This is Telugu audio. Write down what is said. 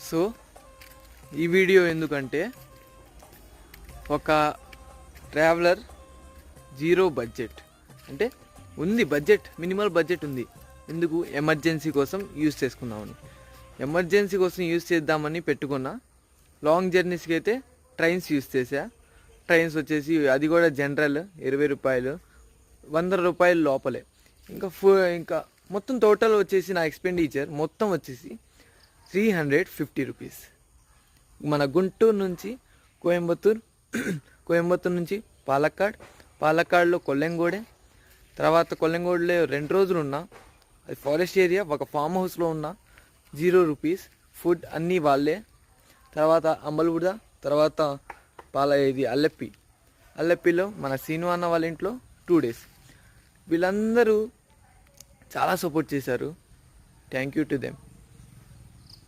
సో ఈ వీడియో ఎందుకంటే ఒక ట్రావెలర్ జీరో బడ్జెట్ అంటే ఉంది, బడ్జెట్ మినిమల్ బడ్జెట్ ఉంది. ఎందుకు? ఎమర్జెన్సీ కోసం యూజ్ చేసుకుందామని, ఎమర్జెన్సీ కోసం యూజ్ చేద్దామని పెట్టుకున్నా. లాంగ్ జర్నీస్కి అయితే ట్రైన్స్ యూజ్ చేసా. ట్రైన్స్ వచ్చేసి అది కూడా జనరల్ 20 రూపాయలు, 100 రూపాయలు లోపలే. ఇంకా మొత్తం టోటల్ వచ్చేసి నా ఎక్స్పెండిచర్ మొత్తం వచ్చేసి 350 రూపీస్. మన గుంటూరు నుంచి కోయంబత్తూర్ నుంచి పాలక్కాడ్లో కొల్లెంగోడే, తర్వాత కొల్లెంగోడలో 2 రోజులు ఉన్నా. అది ఫారెస్ట్ ఏరియా, ఒక ఫామ్ హౌస్లో ఉన్నా. 0 రూపీస్, ఫుడ్ అన్నీ వాళ్ళే. తర్వాత అంబల్గూడ, తర్వాత అల్లెప్పిలో మన సీను అన్న వాళ్ళ ఇంట్లో 2 డేస్. వీళ్ళందరూ చాలా సపోర్ట్ చేశారు. Thank you to them.